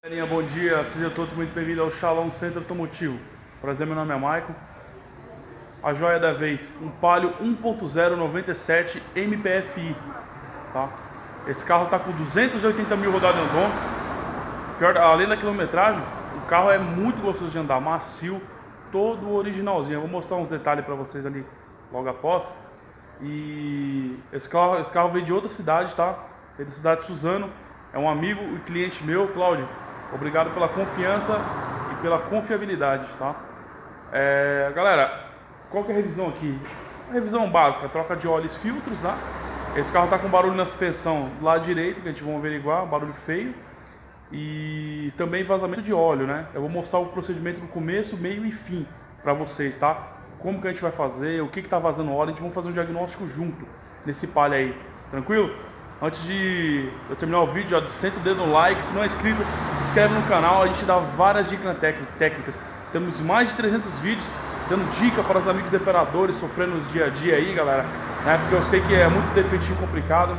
Galerinha, bom dia, sejam todos muito bem-vindos ao Shalom Centro Automotivo. Prazer, meu nome é Maicon. A joia da vez, um Palio 1.0 97 MPFI, tá? Esse carro está com 280 mil rodadas no odometer. Além da quilometragem, o carro é muito gostoso de andar, macio, todo originalzinho. Eu vou mostrar uns detalhes para vocês ali logo após. E esse carro veio de outra cidade, tá? Veio da cidade de Suzano. É um amigo e cliente meu, Cláudio. Obrigado pela confiança e pela confiabilidade, tá? Galera, qual que é a revisão aqui? A revisão básica, troca de óleos e filtros, tá? Esse carro tá com barulho na suspensão do lado direito, que a gente vai averiguar, barulho feio. E também vazamento de óleo, né? Eu vou mostrar o procedimento no começo, meio e fim pra vocês, tá? Como que a gente vai fazer, o que tá vazando óleo, a gente vai fazer um diagnóstico junto nesse Palio aí, tranquilo? Antes de eu terminar o vídeo, senta o dedo no like, se não é inscrito, se inscreve no canal, a gente dá várias dicas técnicas. Temos mais de 300 vídeos dando dica para os amigos operadores sofrendo nos dia a dia aí, galera, né? Porque eu sei que é muito defeitivo complicado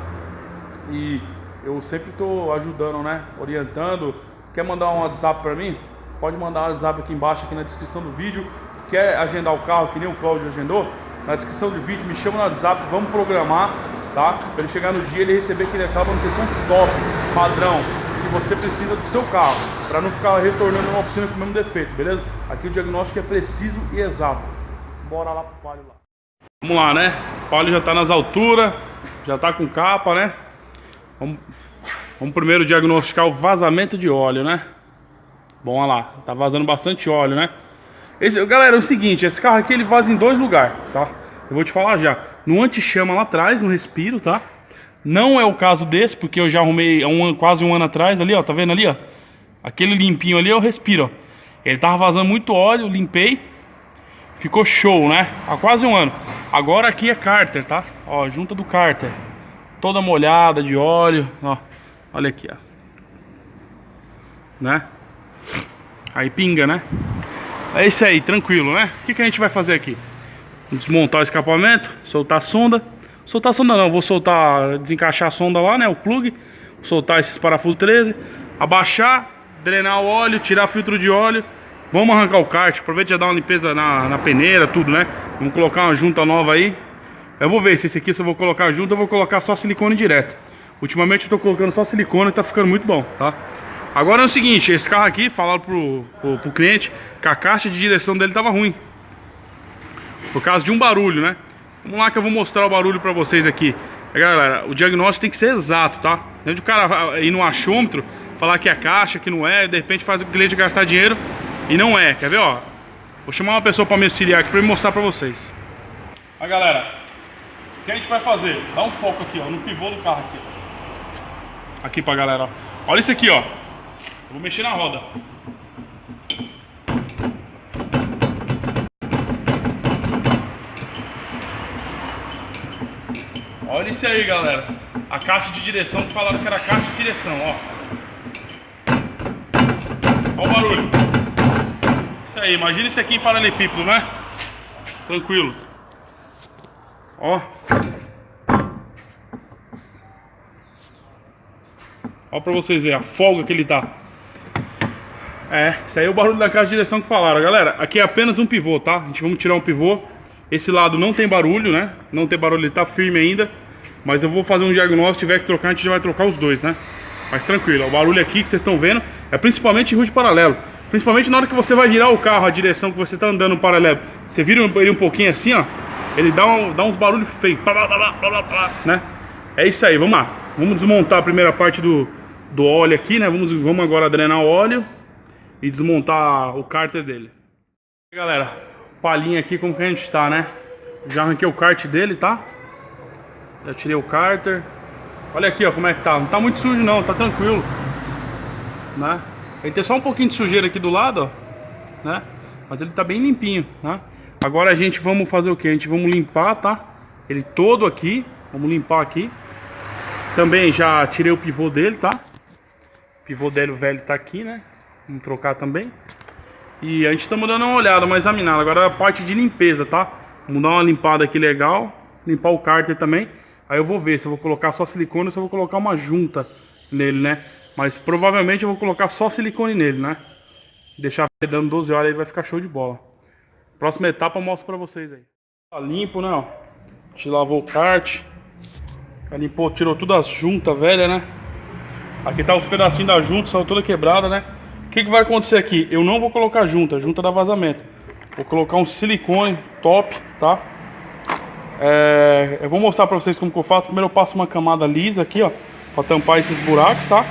e eu sempre estou ajudando, né? Orientando. Quer mandar um WhatsApp para mim? Pode mandar um WhatsApp aqui embaixo, aqui na descrição do vídeo. Quer agendar o carro, que nem o Cláudio agendou? Na descrição do vídeo, me chama no WhatsApp, vamos programar, tá? Para ele chegar no dia e ele receber aquele carro de manutenção top, padrão, que você precisa do seu carro, para não ficar retornando na oficina com o mesmo defeito, beleza? Aqui o diagnóstico é preciso e exato. Bora lá pro Palio lá. Vamos lá, né? O Palio já tá nas alturas, já tá com capa, né? Vamos primeiro diagnosticar o vazamento de óleo, né? Bom, olha lá, tá vazando bastante óleo, né? Galera, é o seguinte, esse carro aqui ele vaza em dois lugares, tá? Eu vou te falar já. No anti-chama lá atrás, no respiro, tá? Não é o caso desse, porque eu já arrumei quase um ano atrás ali, ó. Tá vendo ali, ó? Aquele limpinho ali é o respiro, ó. Ele tava vazando muito óleo, limpei. Ficou show, né? Há quase um ano. Agora aqui é cárter, tá? Ó, junta do cárter. Toda molhada de óleo, ó. Olha aqui, ó. Né? Aí pinga, né? É isso aí, tranquilo, né? O que a gente vai fazer aqui? Desmontar o escapamento, soltar a sonda. Soltar a sonda não, vou soltar, desencaixar a sonda lá, né? O plug. Soltar esses parafusos 13. Abaixar, drenar o óleo, tirar filtro de óleo. Vamos arrancar o kart, aproveita e já dar uma limpeza na peneira, tudo, né? Vamos colocar uma junta nova aí. Eu vou ver se esse aqui, se eu vou colocar junto, eu vou colocar só silicone direto. Ultimamente eu tô colocando só silicone e tá ficando muito bom, tá? Agora é o seguinte, esse carro aqui, falaram pro cliente que a caixa de direção dele tava ruim. Por causa de um barulho, né? Vamos lá que eu vou mostrar o barulho pra vocês aqui. Galera, o diagnóstico tem que ser exato, tá? Não é de o cara ir no achômetro, falar que é caixa, que não é, e de repente faz o cliente gastar dinheiro e não é. Quer ver, ó? Vou chamar uma pessoa pra me auxiliar aqui pra me mostrar pra vocês. Aí, galera, o que a gente vai fazer? Dá um foco aqui, ó, no pivô do carro aqui. Aqui pra galera, ó. Olha isso aqui, ó. Eu vou mexer na roda. Olha isso aí, galera. A caixa de direção, que falaram que era a caixa de direção, ó. Olha o barulho. Isso aí, imagina isso aqui em paralelepípedo, né? Tranquilo. Ó. Ó pra vocês verem a folga que ele tá. Isso aí é o barulho da caixa de direção que falaram. Galera, aqui é apenas um pivô, tá? A gente vamos tirar um pivô. Esse lado não tem barulho, né? Não tem barulho, ele tá firme ainda. Mas eu vou fazer um diagnóstico, se tiver que trocar, a gente já vai trocar os dois, né? Mas tranquilo, o barulho aqui que vocês estão vendo é principalmente em rua de paralelo. Principalmente na hora que você vai virar o carro, a direção que você tá andando no paralelo. Você vira ele um pouquinho assim, ó. Ele dá uns barulhos feios, né? É isso aí, vamos lá. Vamos desmontar a primeira parte do óleo aqui, né? Vamos agora drenar o óleo e desmontar o cárter dele. Galera, palhinha aqui como que a gente tá, né? Já arranquei o kart dele, tá? Já tirei o cárter. Olha aqui, ó, como é que tá. Não tá muito sujo não, tá tranquilo, né? Ele tem só um pouquinho de sujeira aqui do lado, ó, né? Mas ele tá bem limpinho, né? Agora a gente vamos fazer o que? A gente vamos limpar, tá? Ele todo aqui. Vamos limpar aqui. Também já tirei o pivô dele, tá? O pivô dele, o velho, tá aqui, né? Vamos trocar também. E a gente tá dando uma olhada, uma examinada. Agora é a parte de limpeza, tá? Vamos dar uma limpada aqui legal. Limpar o cárter também. Aí eu vou ver se eu vou colocar só silicone ou se eu vou colocar uma junta nele, né? Mas provavelmente eu vou colocar só silicone nele, né? Deixar dando 12 horas aí vai ficar show de bola. Próxima etapa eu mostro pra vocês aí. Tá limpo, né? Ó. A gente lavou o kart. Já limpou, tirou todas as juntas velhas, né? Aqui tá os pedacinhos da junta, são toda quebrada, né? O que vai acontecer aqui? Eu não vou colocar junta dá vazamento. Vou colocar um silicone top, tá? Eu vou mostrar pra vocês como que eu faço. Primeiro eu passo uma camada lisa aqui, ó, pra tampar esses buracos, tá?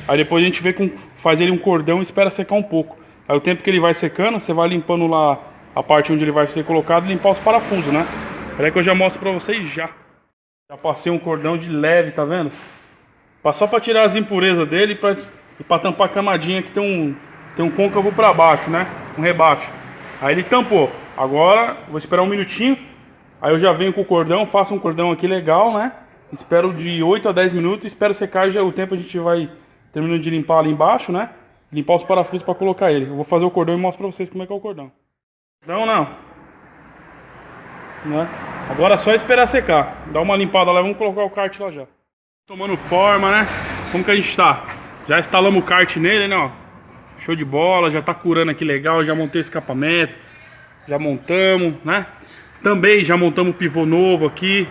Aí depois a gente vê com, faz ele um cordão e espera secar um pouco. Aí o tempo que ele vai secando, você vai limpando lá a parte onde ele vai ser colocado e limpar os parafusos, né? Peraí que eu já mostro pra vocês já. Já passei um cordão de leve, tá vendo? Só pra tirar as impurezas dele e pra tampar a camadinha que tem um côncavo pra baixo, né? Um rebaixo. Aí ele tampou. Agora, vou esperar um minutinho. Aí eu já venho com o cordão, faço um cordão aqui legal, né? Espero de 8 a 10 minutos, espero secar, já o tempo a gente vai terminando de limpar ali embaixo, né? Limpar os parafusos pra colocar ele. Eu vou fazer o cordão e mostro pra vocês como é que é o cordão. Não. Né? Agora é só esperar secar. Dá uma limpada lá, vamos colocar o kart lá já. Tomando forma, né? Como que a gente tá? Já instalamos o kart nele, né? Ó. Show de bola, já tá curando aqui legal, já montei escapamento. Já montamos, né? Também já montamos o pivô novo aqui.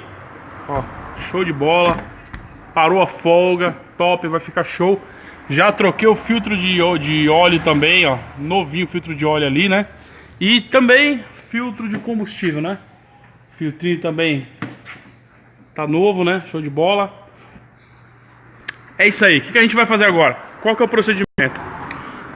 Ó, show de bola. Parou a folga, top, vai ficar show. Já troquei o filtro de óleo também, ó. Novinho o filtro de óleo ali, né? E também filtro de combustível, né? Filtrinho também tá novo, né? Show de bola. É isso aí. O que a gente vai fazer agora? Qual que é o procedimento?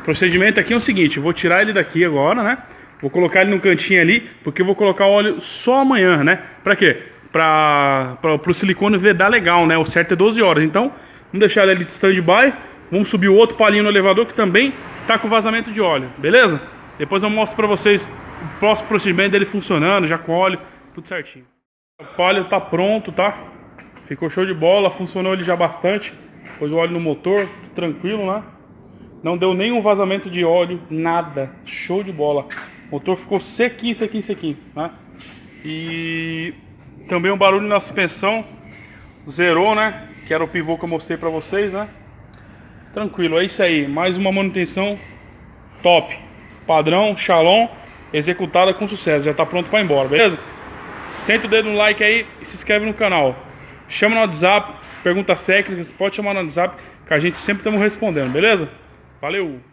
O procedimento aqui é o seguinte. Eu vou tirar ele daqui agora, né? Vou colocar ele no cantinho ali, porque eu vou colocar o óleo só amanhã, né? Pra quê? Pro silicone vedar legal, né? O certo é 12 horas. Então, vamos deixar ele ali de stand-by. Vamos subir o outro palinho no elevador que também tá com vazamento de óleo, beleza? Depois eu mostro pra vocês o próximo procedimento dele funcionando, já com óleo, tudo certinho. O palio tá pronto, tá? Ficou show de bola, funcionou ele já bastante. Pôs o óleo no motor, tranquilo, né? Não deu nenhum vazamento de óleo, nada. Show de bola. O motor ficou sequinho, né? E também um barulho na suspensão zerou, né? Que era o pivô que eu mostrei pra vocês, né? Tranquilo, é isso aí. Mais uma manutenção top. Padrão, Shalom, executada com sucesso. Já tá pronto pra ir embora, beleza? Senta o dedo no like aí e se inscreve no canal. Chama no WhatsApp, perguntas técnicas, pode chamar no WhatsApp, que a gente sempre estamos respondendo, beleza? Valeu!